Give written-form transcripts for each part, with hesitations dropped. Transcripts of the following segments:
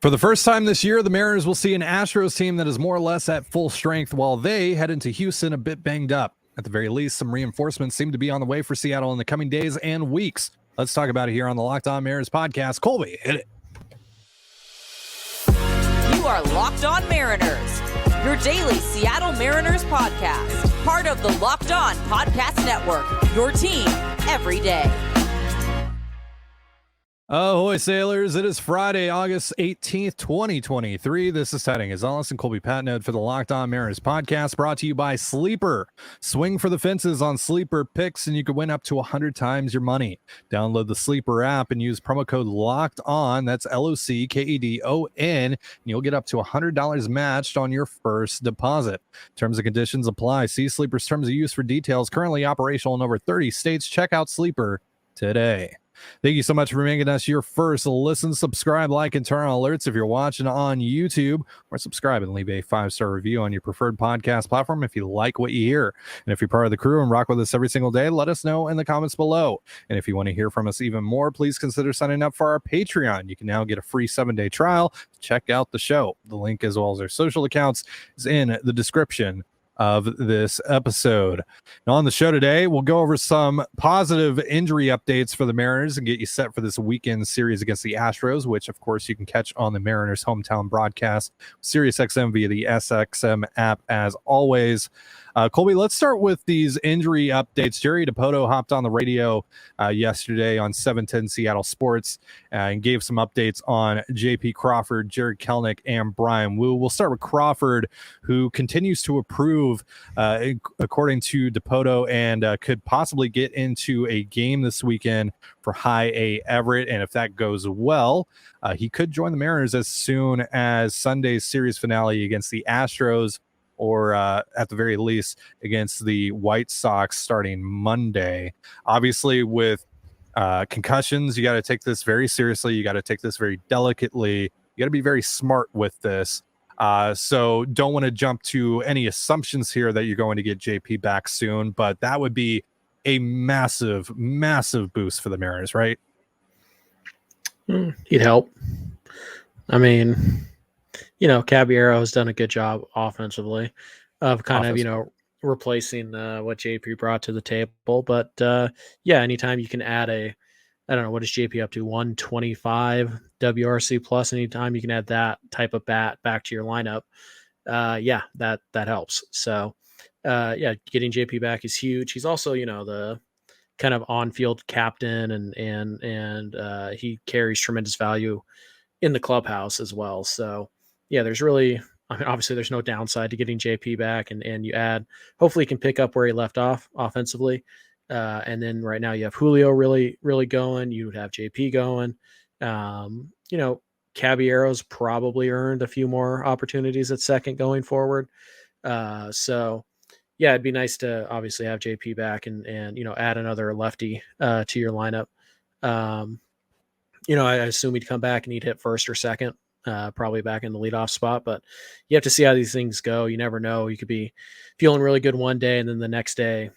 For the first time this year, the Mariners will see an Astros team that is more or less at full strength while they head into Houston a bit banged up. At the very least, some reinforcements seem to be on the way for Seattle in the coming days and weeks. Let's talk about it here on the Locked On Mariners podcast. Colby, hit it. You are Locked On Mariners, your daily Seattle Mariners podcast. Part of the Locked On Podcast Network, your team every day. Ahoy, sailors. It is Friday, August 18th, 2023. This is Setting as Alice and Colby Patnode for the Locked On Mariners podcast, brought to you by Sleeper. Swing for the fences on Sleeper picks, and you can win up to 100 times your money. Download the Sleeper app and use promo code Locked On. That's LOCKEDON, and you'll get up to $100 matched on your first deposit. Terms and conditions apply. See Sleeper's terms of use for details. Currently operational in over 30 states. Check out Sleeper today. Thank you so much for making us your first listen. Subscribe, like, and turn on alerts if you're watching on YouTube, or subscribe and leave a 5-star review on your preferred podcast platform if you like what you hear. And if you're part of the crew and rock with us every single day, let us know in the comments below. And if you want to hear from us even more, please consider signing up for our Patreon. You can now get a free 7-day trial. Check out the show. The link, as well as our social accounts, is in the description of this episode. Now, on the show today, we'll go over some positive injury updates for the Mariners and get you set for this weekend series against the Astros, which of course you can catch on the Mariners hometown broadcast, SiriusXM via the SXM app as always. Colby, let's start with these injury updates. Jerry Dipoto hopped on the radio yesterday on 710 Seattle Sports and gave some updates on JP Crawford, Jared Kelenic, and Bryan Woo. We'll start with Crawford, who continues to improve according to Dipoto, and could possibly get into a game this weekend for High A Everett. And if that goes well, he could join the Mariners as soon as Sunday's series finale against the Astros, or at the very least against the White Sox starting Monday. Obviously, with concussions, you got to take this very seriously. You got to take this very delicately. You got to be very smart with this. So don't want to jump to any assumptions here that you're going to get JP back soon, but that would be a massive, massive boost for the Mariners, right? He'd help. I mean, Caballero has done a good job offensively of kind of, replacing what JP brought to the table. But anytime you can add I don't know, what is JP up to? 125 WRC plus. Anytime you can add that type of bat back to your lineup, that helps. So, getting JP back is huge. He's also, the kind of on-field captain, and he carries tremendous value in the clubhouse as well. So, there's really, obviously there's no downside to getting JP back, and you add, hopefully he can pick up where he left off offensively. And then right now you have Julio really, really going. You would have JP going. Caballero's probably earned a few more opportunities at second going forward. So it'd be nice to obviously have JP back and add another lefty to your lineup. I assume he'd come back and he'd hit first or second. Probably back in the leadoff spot, but you have to see how these things go. You never know. You could be feeling really good one day and then the next day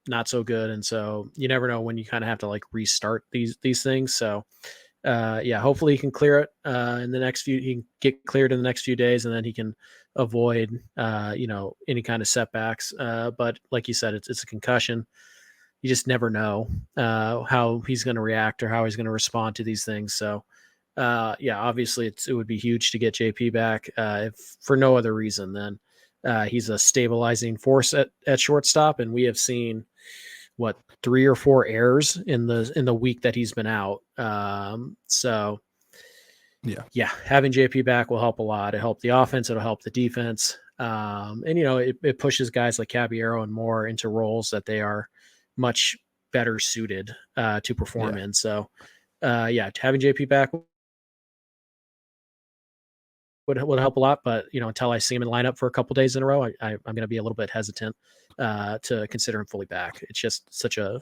not so good, and so you never know when you kind of have to like restart these things. So hopefully he can clear it in the next few. He can get cleared in the next few days, and then he can avoid any kind of setbacks. But like you said, it's a concussion. You just never know how he's going to react or how he's going to respond to these things. So. Obviously it would be huge to get JP back, if for no other reason than he's a stabilizing force at shortstop, and we have seen 3 or 4 errors in the week that he's been out. Having JP back will help a lot. It'll help the offense. It'll help the defense. It pushes guys like Caballero and more into roles that they are much better suited to perform in. So having JP back would help a lot, but until I see him in lineup for a couple days in a row, I'm going to be a little bit hesitant to consider him fully back. It's just such a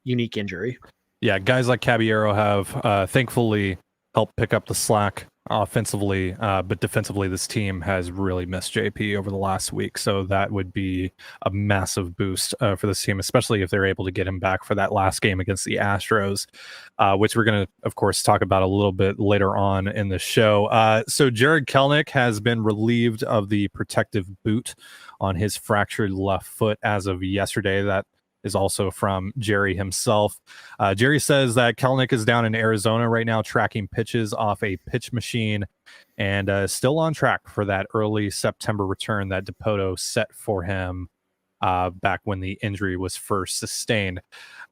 unique injury. Yeah, guys like Caballero have thankfully helped pick up the slack offensively, but defensively, this team has really missed JP over the last week. So that would be a massive boost for this team, especially if they're able to get him back for that last game against the Astros, which we're going to, of course, talk about a little bit later on in the show. So Jared Kelenic has been relieved of the protective boot on his fractured left foot as of yesterday. That is also from Jerry himself. Jerry says that Kelenic is down in Arizona right now tracking pitches off a pitch machine and still on track for that early September return that Dipoto set for him back when the injury was first sustained.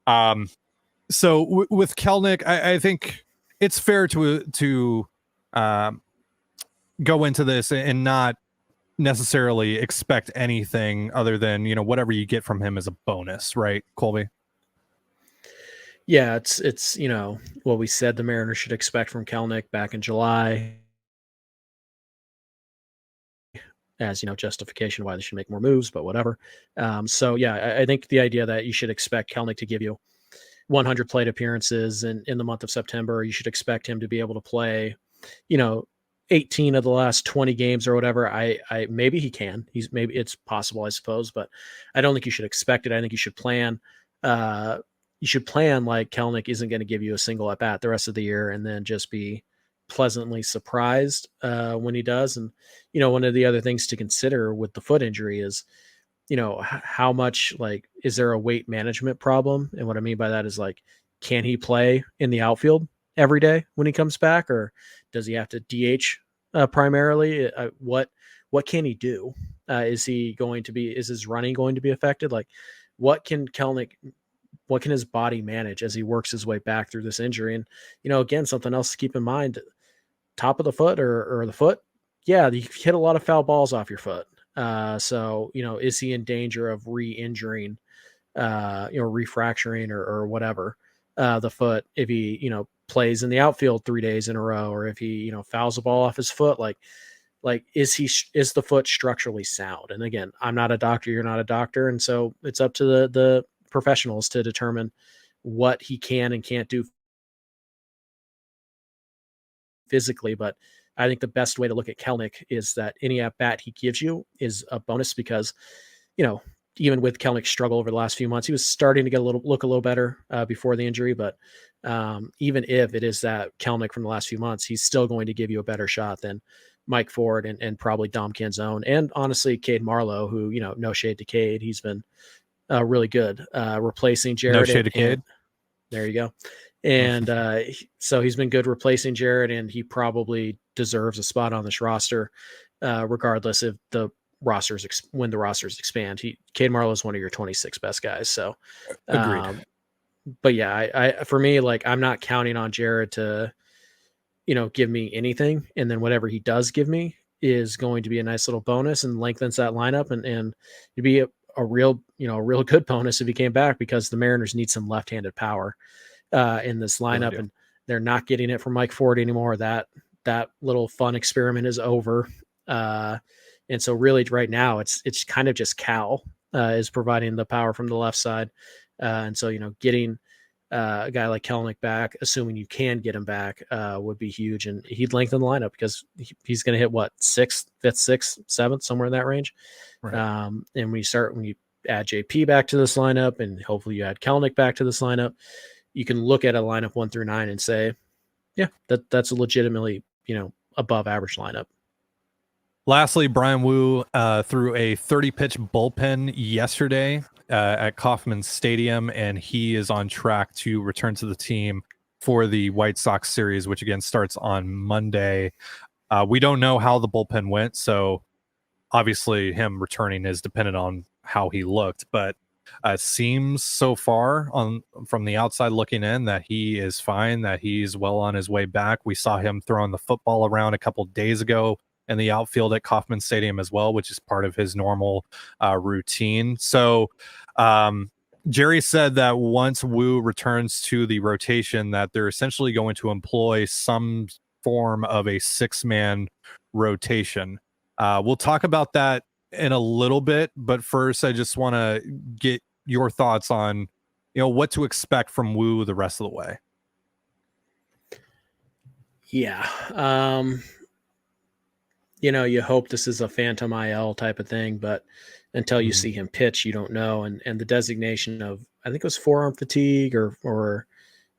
So with Kelenic, I think it's fair to go into this and not necessarily expect anything other than, whatever you get from him as a bonus, right, Colby? Yeah, it's what we said the Mariners should expect from Kelenic back in July, as justification why they should make more moves, but whatever. So yeah, I think the idea that you should expect Kelenic to give you 100 plate appearances in the month of September, you should expect him to be able to play, 18 of the last 20 games or whatever. I maybe he can. Maybe it's possible, I suppose, but I don't think you should expect it. I think you should plan. You should plan like Kelenic isn't going to give you a single at bat the rest of the year, and then just be pleasantly surprised when he does. And one of the other things to consider with the foot injury is, how much, like, is there a weight management problem? And what I mean by that is, like, can he play in the outfield every day when he comes back, or does he have to DH primarily? What can he do? Is his running going to be affected? Like, what can his body manage as he works his way back through this injury? And, again, something else to keep in mind, top of the foot or the foot. Yeah, you hit a lot of foul balls off your foot. So, is he in danger of re-injuring, refracturing or whatever, the foot, if he, plays in the outfield 3 days in a row, or if he, fouls a ball off his foot, like is the foot structurally sound? And again, I'm not a doctor, you're not a doctor. And so it's up to the professionals to determine what he can and can't do physically. But I think the best way to look at Kelenic is that any at bat he gives you is a bonus, because, even with Kelenic's struggle over the last few months, he was starting to look a little better before the injury. But even if it is that Kelenic from the last few months, he's still going to give you a better shot than Mike Ford and probably Dom Canzone, and honestly Cade Marlowe, who, no shade to Cade, he's been really good replacing Jared. No shade to Cade. There you go. And so he's been good replacing Jared, and he probably deserves a spot on this roster, regardless if when the rosters expand. Cade Marlowe is one of your 26 best guys. So, agreed. But yeah, for me, like, I'm not counting on Jared to, give me anything, and then whatever he does give me is going to be a nice little bonus and lengthens that lineup, and it'd be a real good bonus if he came back, because the Mariners need some left-handed power in this lineup, and they're not getting it from Mike Ford anymore. That little fun experiment is over. And so really right now it's kind of just Cal is providing the power from the left side. And so, getting a guy like Kelenic back, assuming you can get him back, would be huge. And he'd lengthen the lineup, because he's going to hit what, fifth, sixth, seventh, somewhere in that range. Right. And when you add JP back to this lineup, and hopefully you add Kelenic back to this lineup, you can look at a lineup 1 through 9 and say, yeah, that's a legitimately, above average lineup. Lastly, Bryan Woo threw a 30-pitch bullpen yesterday at Kauffman Stadium, and he is on track to return to the team for the White Sox series, which again starts on Monday. We don't know how the bullpen went, so obviously him returning is dependent on how he looked, but it seems so far from the outside looking in that he is fine, that he's well on his way back. We saw him throwing the football around a couple days ago in the outfield at Kauffman Stadium as well, which is part of his normal routine. So Jerry said that once Woo returns to the rotation, that they're essentially going to employ some form of a 6-man rotation. We'll talk about that in a little bit, but first I just want to get your thoughts on, what to expect from Woo the rest of the way. Yeah. You hope this is a phantom IL type of thing, but until you see him pitch, you don't know. And the designation of, I think it was forearm fatigue or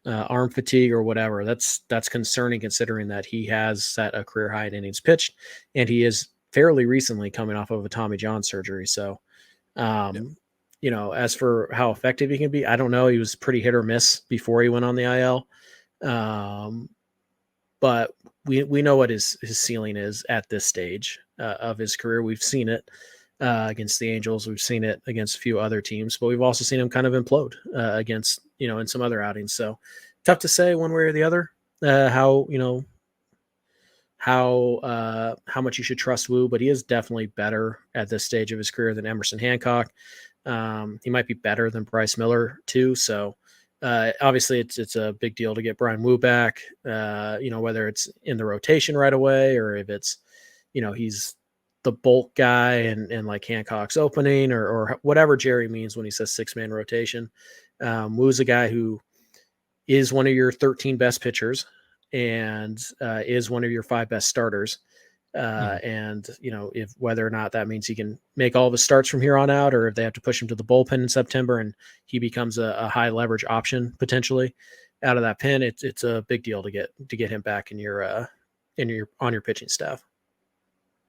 arm fatigue or whatever, that's concerning considering that he has set a career high in innings pitched, and he is fairly recently coming off of a Tommy John surgery. So, as for how effective he can be, I don't know. He was pretty hit or miss before he went on the IL. But we know what his ceiling is at this stage of his career. We've seen it against the Angels. We've seen it against a few other teams, but we've also seen him kind of implode against, in some other outings. So tough to say one way or the other how much you should trust Woo, but he is definitely better at this stage of his career than Emerson Hancock. He might be better than Bryce Miller too. So obviously it's a big deal to get Bryan Woo back, whether it's in the rotation right away or if it's, he's the bulk guy and like Hancock's opening or whatever Jerry means when he says 6-man rotation. Woo's a guy who is one of your 13 best pitchers and is one of your 5 best starters. And if whether or not that means he can make all of his starts from here on out, or if they have to push him to the bullpen in September and he becomes a high leverage option potentially out of that pen, it's a big deal to get him back on your pitching staff.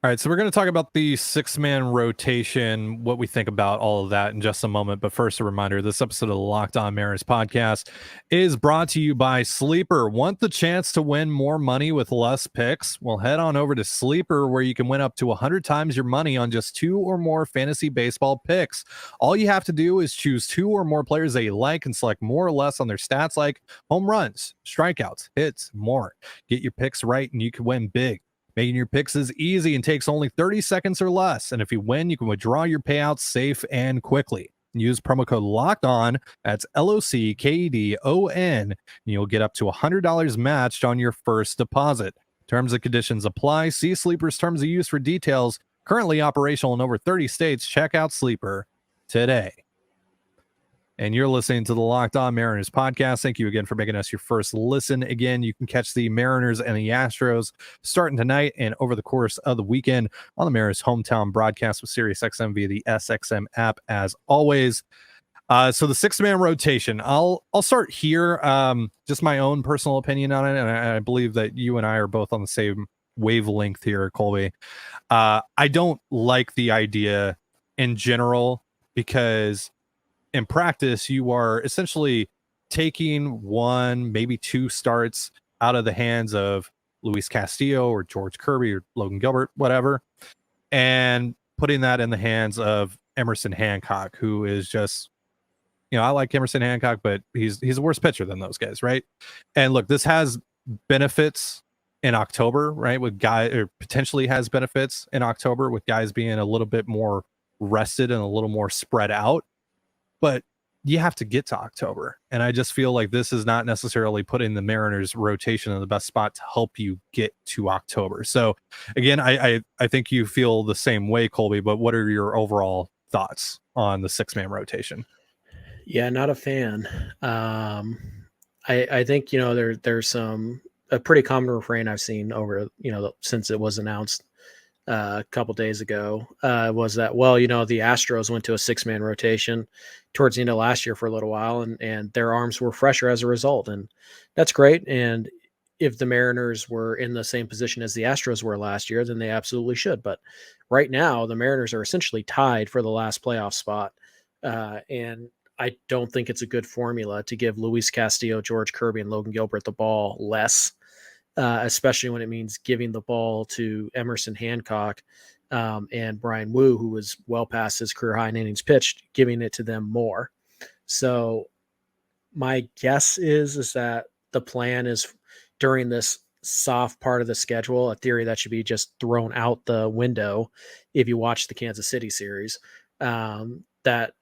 All right, so we're going to talk about the 6-man rotation, what we think about all of that in just a moment. But first, a reminder, this episode of the Locked On Mariners podcast is brought to you by Sleeper. Want the chance to win more money with less picks? Well, head on over to Sleeper, where you can win up to 100 times your money on just 2 or more fantasy baseball picks. All you have to do is choose 2 or more players that you like and select more or less on their stats like home runs, strikeouts, hits, more. Get your picks right and you can win big. Making your picks is easy and takes only 30 seconds or less. And if you win, you can withdraw your payouts safe and quickly. Use promo code LOCKED ON, that's LOCKEDON, and you'll get up to $100 matched on your first deposit. Terms and conditions apply. See Sleeper's terms of use for details. Currently operational in over 30 states. Check out Sleeper today. And you're listening to the Locked On Mariners podcast. Thank you again for making us your first listen. Again, you can catch the Mariners and the Astros starting tonight and over the course of the weekend on the Mariners hometown broadcast with SiriusXM via the SXM app, as always. So the 6-man rotation, I'll start here. Just my own personal opinion on it, and I believe that you and I are both on the same wavelength here, Colby. I don't like the idea in general because in practice, you are essentially taking 1, maybe 2 starts out of the hands of Luis Castillo or George Kirby or Logan Gilbert, whatever, and putting that in the hands of Emerson Hancock, who is just, I like Emerson Hancock, but he's a worse pitcher than those guys, right? And look, this has benefits in October, right? Potentially has benefits in October with guys being a little bit more rested and a little more spread out. But you have to get to October. And I just feel like this is not necessarily putting the Mariners rotation in the best spot to help you get to October. So again, I think you feel the same way, Colby, but what are your overall thoughts on the 6-man rotation? Yeah, not a fan. I think, there's a pretty common refrain I've seen over, since it was announced a couple days ago, was that, the Astros went to a 6-man rotation towards the end of last year for a little while, and their arms were fresher as a result. And that's great. And if the Mariners were in the same position as the Astros were last year, then they absolutely should. But right now, the Mariners are essentially tied for the last playoff spot. And I don't think it's a good formula to give Luis Castillo, George Kirby, and Logan Gilbert the ball less, especially when it means giving the ball to Emerson Hancock and Bryan Woo, who was well past his career high in innings pitched, giving it to them more. So my guess is that the plan is during this soft part of the schedule, a theory that should be just thrown out the window if you watch the Kansas City series, that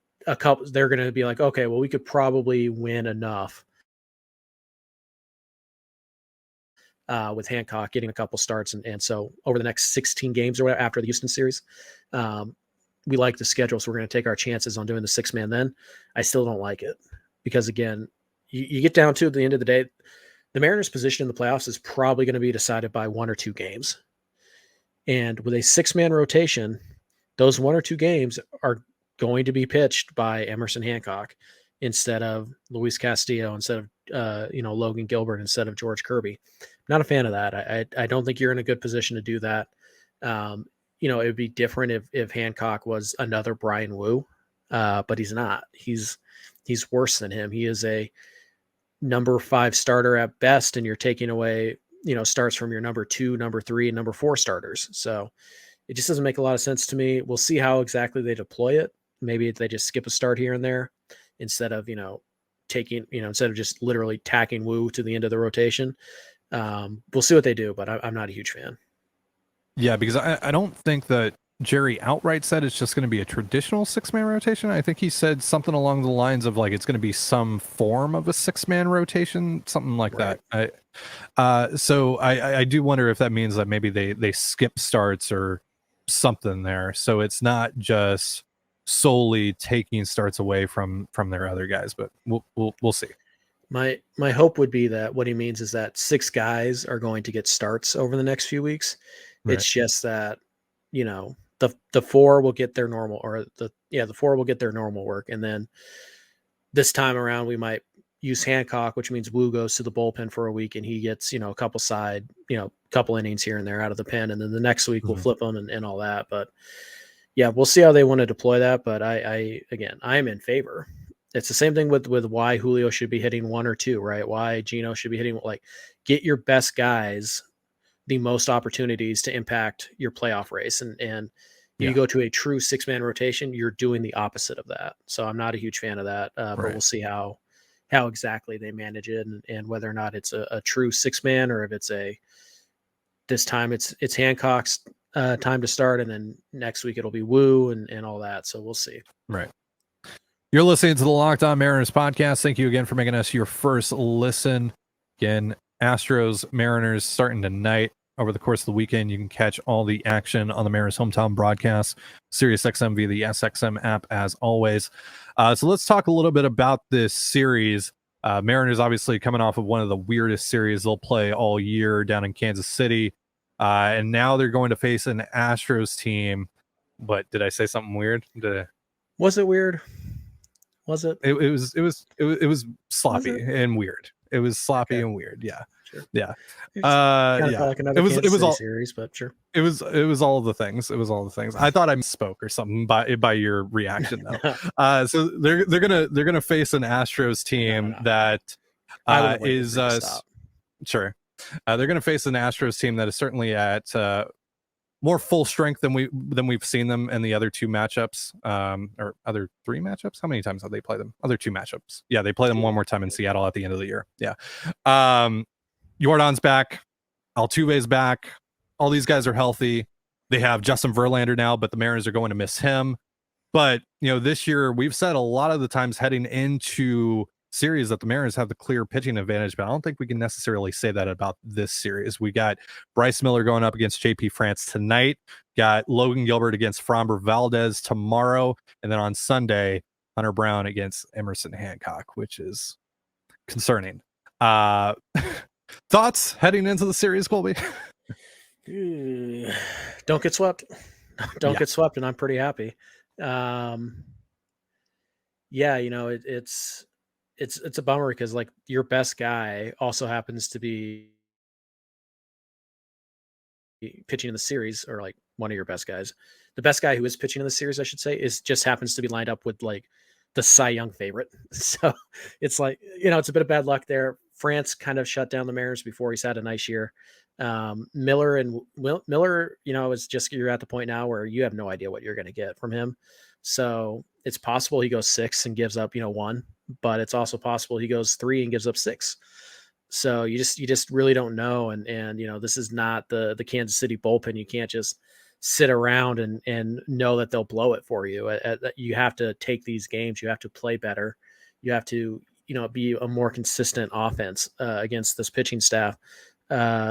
they're going to be like, okay, well, we could probably win enough with Hancock getting a couple starts. And so over the next 16 games or whatever, after the Houston series, we like the schedule. So we're going to take our chances on doing the 6-man then. I still don't like it because, again, you get down to the end of the day, the Mariners' position in the playoffs is probably going to be decided by 1 or 2 games. And with a 6-man rotation, those 1 or 2 games are going to be pitched by Emerson Hancock instead of Luis Castillo, instead of Logan Gilbert, instead of George Kirby. Not a fan of that. I don't think you're in a good position to do that. It would be different if Hancock was another Bryan Woo, but he's not. He's worse than him. He is a number 5 starter at best, and you're taking away starts from your number 2, number 3, and number 4 starters. So it just doesn't make a lot of sense to me. We'll see how exactly they deploy it. Maybe they just skip a start here and there instead of instead of just literally tacking Woo to the end of the rotation. We'll see what they do, but I'm not a huge fan. Yeah, because I don't think that Jerry outright said it's just going to be a traditional 6-man rotation. I think he said something along the lines of like it's going to be some form of a 6-man rotation, something like Right. that. So I do wonder if that means that maybe they skip starts or something there. So it's not just solely taking starts away from their other guys, but we'll see. My hope would be that what he means is that 6 guys are going to get starts over the next few weeks. Right. It's just that, the 4 will get their normal, or the 4 will get their normal work. And then this time around, we might use Hancock, which means Woo goes to the bullpen for a week and he gets, a couple innings here and there out of the pen. And then the next week we'll flip them and all that. But yeah, we'll see how they want to deploy that. But I am in favor. It's the same thing with why Julio should be hitting 1 or 2, right? Why Gino should be hitting, get your best guys the most opportunities to impact your playoff race. And you go to a true 6-man rotation, you're doing the opposite of that. So I'm not a huge fan of that, but we'll see how exactly they manage it and whether or not it's a true 6-man or if it's this time it's Hancock's time to start. And then next week it'll be Woo and all that. So we'll see. Right. You're listening to the Locked On Mariners podcast. Thank you again for making us your first listen. Again, Astros, Mariners starting tonight. Over the course of the weekend, you can catch all the action on the Mariners hometown broadcast, SiriusXM via the SXM app, as always. So let's talk a little bit about this series. Mariners obviously coming off of one of the weirdest series they'll play all year down in Kansas City. And now they're going to face an Astros team. But did I say something weird? Was it weird? Was it? It was sloppy and weird. It was sloppy and weird. Yeah. Sure. Yeah. Like another it was all series, but sure. It was all of the things. It was all the things. I thought I misspoke or something by your reaction though. So they're gonna face an Astros team that is sure. They're gonna face an Astros team that is certainly at more full strength than we've seen them in the other 2 matchups, or other 3 matchups. How many times have they played them? Other 2 matchups. Yeah, they play them one more time in Seattle at the end of the year. Yeah. Jordan's back. Altuve's back. All these guys are healthy. They have Justin Verlander now, but the Mariners are going to miss him. But this year we've said a lot of the times heading into series that the Mariners have the clear pitching advantage, but I don't think we can necessarily say that about this series. We got Bryce Miller going up against JP France tonight, got Logan Gilbert against Framber Valdez tomorrow, and then on Sunday, Hunter Brown against Emerson Hancock, which is concerning. Thoughts heading into the series, Colby? Don't get swept. Don't get swept, and I'm pretty happy. It's a bummer because your best guy also happens to be pitching in the series, or one of your best guys. The best guy who is pitching in the series, I should say, just happens to be lined up with the Cy Young favorite. So it's it's a bit of bad luck there. France kind of shut down the Mariners before he's had a nice year. Miller, it's just, you're at the point now where you have no idea what you're going to get from him. So it's possible he goes 6 and gives up, 1, but it's also possible he goes 3 and gives up 6. So you just really don't know. And this is not the Kansas City bullpen. You can't just sit around and know that they'll blow it for you. You have to take these games. You have to play better. You have to, be a more consistent offense against this pitching staff.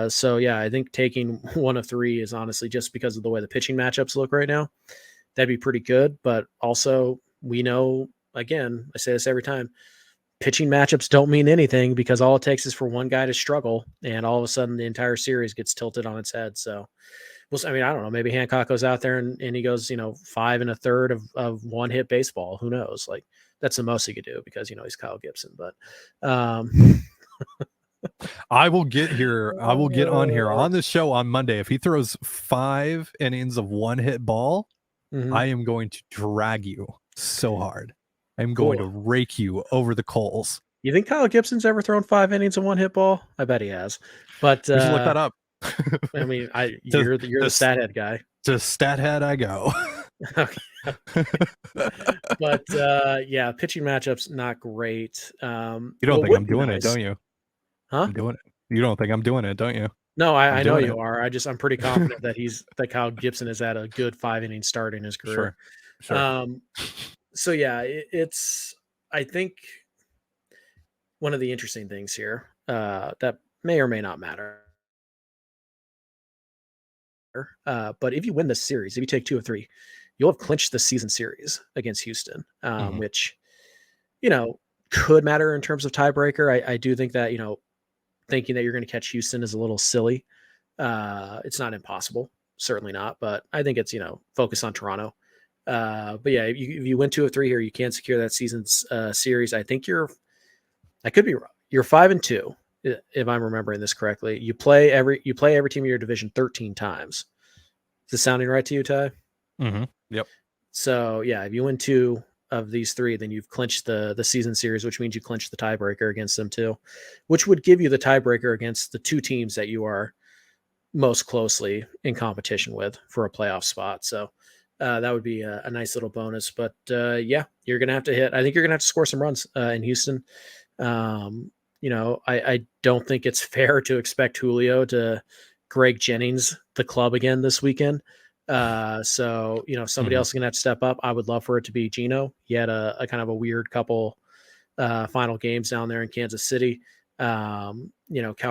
So yeah, I think taking 1 of 3 is honestly just because of the way the pitching matchups look right now. That'd be pretty good. But also we know, again, I say this every time, pitching matchups don't mean anything because all it takes is for one guy to struggle, and all of a sudden the entire series gets tilted on its head. So, I mean, I don't know. Maybe Hancock goes out there and he goes, 5 1/3 of one hit baseball. Who knows? Like, that's the most he could do because he's Kyle Gibson. But I will get here. I will get on here on the show on Monday. If he throws 5 innings of one hit ball, I am going to drag you so hard. I'm going to rake you over the coals. You think Kyle Gibson's ever thrown 5 innings of one hit ball? I bet he has. But we should look that up. I mean, you're the stat head guy. To stat head I go. But yeah, pitching matchups not great. You don't think I'm doing it, don't you? Huh? I'm doing it. You don't think I'm doing it, don't you? No, I know you are. I'm pretty confident that Kyle Gibson has had a good 5-inning start in his career. Sure. So yeah, it's I think one of the interesting things here that may or may not matter. But if you win this series, if you take 2 of 3, you'll have clinched the season series against Houston, which could matter in terms of tiebreaker. I do think that thinking that you're going to catch Houston is a little silly. It's not impossible, certainly not, but I think it's focus on Toronto. But yeah, if you win 2 of 3 here, you can secure that season's series. I think I could be wrong. You're 5-2 if I'm remembering this correctly. You play every team in your division 13 times. Is this sounding right to you, Ty? Yep. So yeah, if you win 2 of these 3, then you've clinched the season series, which means you clinch the tiebreaker against them too, which would give you the tiebreaker against the 2 teams that you are most closely in competition with for a playoff spot. So that would be a nice little bonus. But yeah, you're gonna have to hit. I think you're gonna have to score some runs in Houston. I don't think it's fair to expect Julio to Greg Jennings the club again this weekend. So somebody else is gonna have to step up. I would love for it to be Gino. He had a kind of a weird couple final games down there in Kansas City. Cal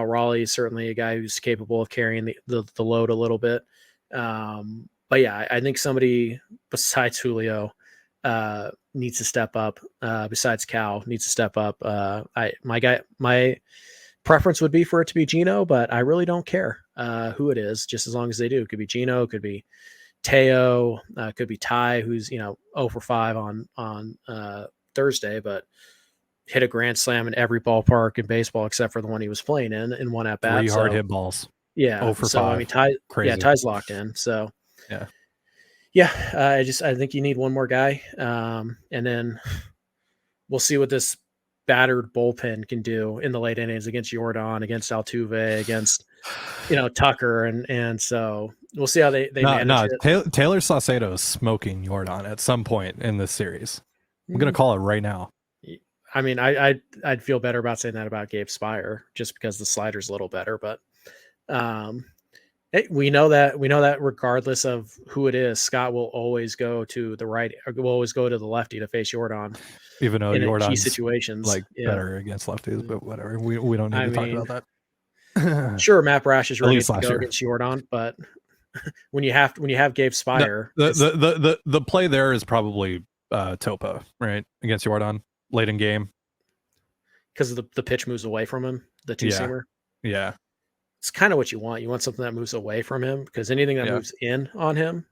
Raleigh is certainly a guy who's capable of carrying the load a little bit. But yeah, I think somebody besides Julio needs to step up. Besides Cal needs to step up. My preference would be for it to be Gino, but I really don't care who it is, just as long as they do. It could be Gino, it could be Teo, could be Ty, who's 0 for 5 on Thursday, but hit a grand slam in every ballpark in baseball except for the one he was playing in one at bat. 3 hard hit balls. Yeah. 0 for 5. I mean, Ty's locked in. So I think you need one more guy. And then we'll see what this battered bullpen can do in the late innings against Jordan, against Altuve, against Tucker, and so we'll see how they manage it. Taylor Saucedo is smoking Jordan at some point in this series. I'm gonna call it right now. I mean, I'd feel better about saying that about Gabe Spire just because the slider's a little better, but we know that regardless of who it is, Scott will always go to the right, or will always go to the lefty to face Jordan, even though Jordan's key situations better against lefties, but whatever. We don't need to talk about that. Sure, Matt Brash is ready to go against Jordan, but when you have Gabe Spire, the play there is probably Topa, right, against Jordan late in game because the pitch moves away from him, the two-seamer. Yeah. It's kind of what you want. You want something that moves away from him, because anything that moves in on him,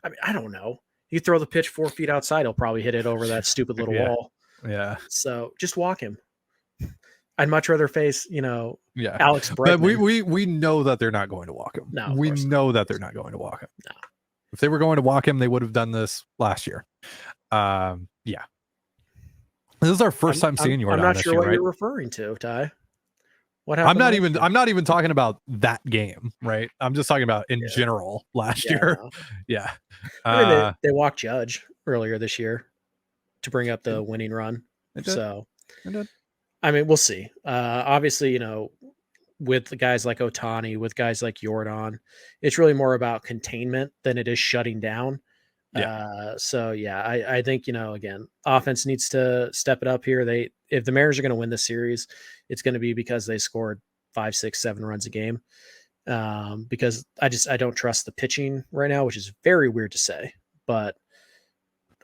I mean, I don't know. You throw the pitch 4 feet outside, he'll probably hit it over that stupid little wall. Yeah. So just walk him. I'd much rather face, Alex Bregman. But we know that they're not going to walk him. No, we know that they're not going to walk him. No. If they were going to walk him, they would have done this last year. Yeah. This is our first time seeing Jordan. I'm not sure what you're referring to, Ty. What happened? I'm not even talking about that game, right? I'm just talking about in general last year. Yeah. I mean, they walked Judge earlier this year to bring up the winning run. So, I mean, we'll see. Obviously, with the guys like Ohtani, with guys like Jordan, it's really more about containment than it is shutting down. I think, again, offense needs to step it up here. If the Mariners are going to win this series, it's going to be because they scored 5, 6, 7 runs a game. Because I don't trust the pitching right now, which is very weird to say, but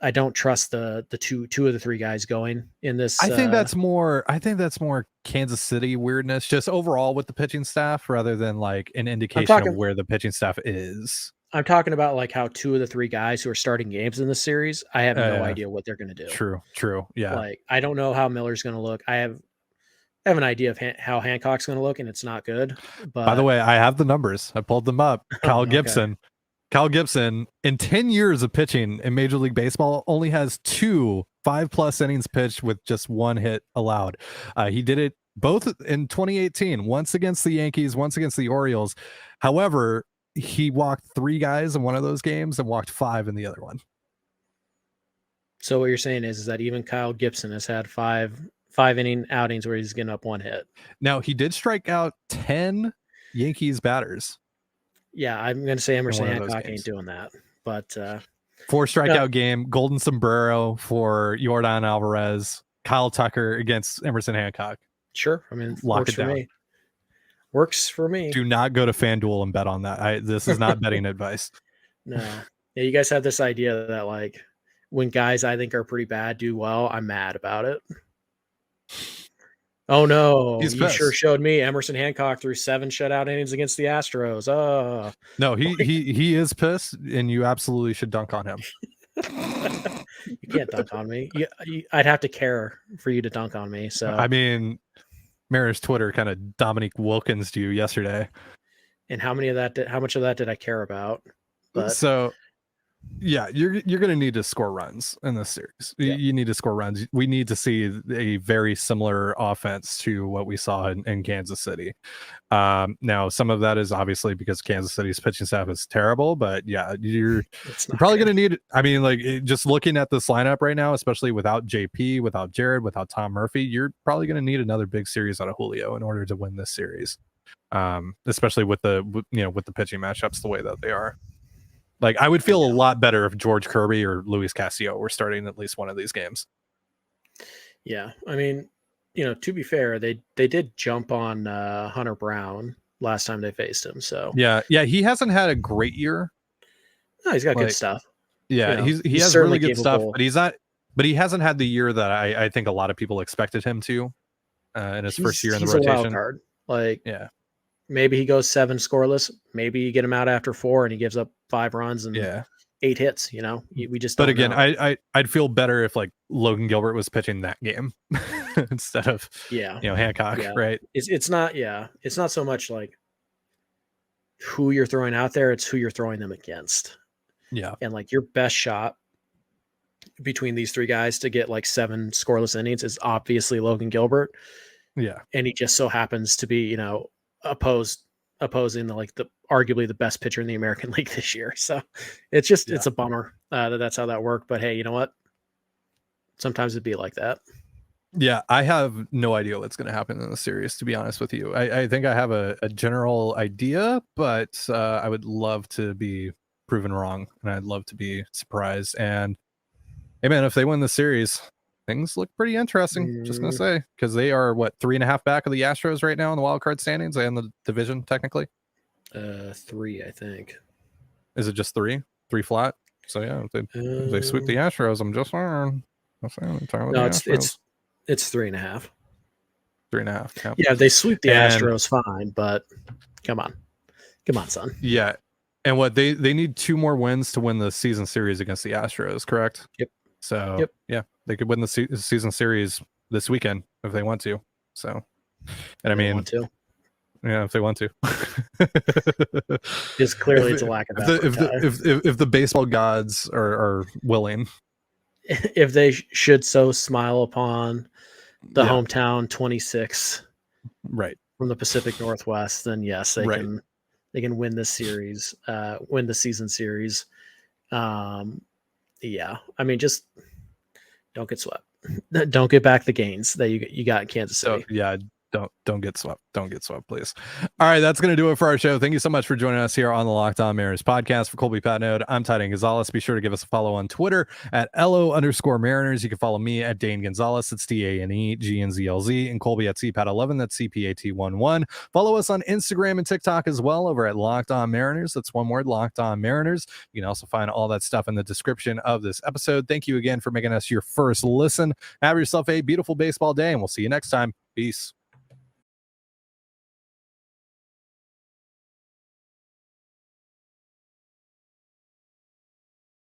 I don't trust the two of the three guys going in this. I think that's more Kansas City weirdness, just overall with the pitching staff, rather than like an indication of where the pitching staff is. I'm talking about like how two of the three guys who are starting games in this series, I have no idea what they're going to do. True. Yeah. Like, I don't know how Miller's going to look. I have an idea of how Hancock's going to look, and it's not good. But by the way, I have the numbers. I pulled them up. Kyle Okay. Gibson. Kyle Gibson, in 10 years of pitching in Major League Baseball, only has 2 5+ innings pitched with just 1 hit allowed. He did it both in 2018, once against the Yankees, once against the Orioles. However, he walked 3 guys in one of those games and walked 5 in the other one. So what you're saying is that even Kyle Gibson has had 5 inning outings where he's getting up 1 hit. Now, he did strike out 10 Yankees batters. Yeah, I'm going to say Emerson Hancock ain't doing that. But 4 strikeout game, golden sombrero for Yordan Alvarez, Kyle Tucker against Emerson Hancock. Sure. I mean, Lock works it for down. me. Works for me. Do not go to FanDuel and bet on that. This is not betting advice. No. Yeah, you guys have this idea that like when guys I think are pretty bad do well, I'm mad about it. Oh no, He's you pissed. sure showed me. Emerson Hancock threw 7 shutout innings against the Astros. Oh. No, he is pissed, and you absolutely should dunk on him. You can't dunk on me. I'd have to care for you to dunk on me. So I mean, Mariners Twitter kind of Dominique Wilkins to you yesterday. And how much of that did I care about? But so yeah, you're going to need to score runs in this series. Yeah. You need to score runs. We need to see a very similar offense to what we saw in Kansas City. Now, some of that is obviously because Kansas City's pitching staff is terrible, but yeah, you're probably going to need, I mean, like just looking at this lineup right now, especially without JP, without Jared, without Tom Murphy, you're probably going to need another big series out of Julio in order to win this series. Especially with the pitching matchups the way that they are. Like, I would feel a lot better if George Kirby or Luis Castillo were starting at least one of these games. Yeah, I mean, to be fair, they did jump on Hunter Brown last time they faced him. So yeah, he hasn't had a great year. No, he's got good stuff. Yeah, he has really good stuff, but he's not. But he hasn't had the year that I think a lot of people expected him to in his first year in the rotation. A wild card. Like, yeah. Maybe he goes 7 scoreless. Maybe you get him out after 4 and he gives up 5 runs and 8 hits. We just. Don't know. I'd feel better if like Logan Gilbert was pitching that game instead of Hancock. Yeah. Right. It's not. Yeah. It's not so much like who you're throwing out there. It's who you're throwing them against. Yeah. And like your best shot between these 3 guys to get like 7 scoreless innings is obviously Logan Gilbert. Yeah. And he just so happens to be opposing the arguably the best pitcher in the American League this year. So it's just it's a bummer that's how that worked. But hey, you know what? Sometimes it'd be like that. Yeah, I have no idea what's going to happen in the series, to be honest with you. I think I have a general idea, but I would love to be proven wrong, and I'd love to be surprised. And hey, man, if they win the series, things look pretty interesting. Just gonna say, because they are 3.5 back of the Astros right now in the wild card standings and the division technically. 3, I think. Is it just 3 flat? So yeah, if they sweep the Astros, I'm just saying. No, it's 3.5. 3.5. Yeah, they sweep the Astros, fine, but come on, son. Yeah, and they need 2 more wins to win the season series against the Astros, correct? Yep. So yeah, they could win the season series this weekend if they want to. So, and I mean, yeah, if they want to. Because clearly it's a lack of effort. If the baseball gods are willing, if they should so smile upon the hometown 26, right, from the Pacific Northwest, then yes, they can win this series, win the season series. Yeah, I mean, just don't get swept. Don't get back the gains that you got in Kansas City. So, yeah, Don't get swept. Don't get swept, please. All right, that's going to do it for our show. Thank you so much for joining us here on the Locked On Mariners podcast. For Colby Patnode, I'm Trident Gonzalez. Be sure to give us a follow on Twitter at LO_Mariners. You can follow me at Dane Gonzalez. It's DANEGNZLZ, and Colby at CPAT11. That's CPAT11. Follow us on Instagram and TikTok as well over at Locked On Mariners. That's one word, Locked On Mariners. You can also find all that stuff in the description of this episode. Thank you again for making us your first listen. Have yourself a beautiful baseball day, and we'll see you next time. Peace.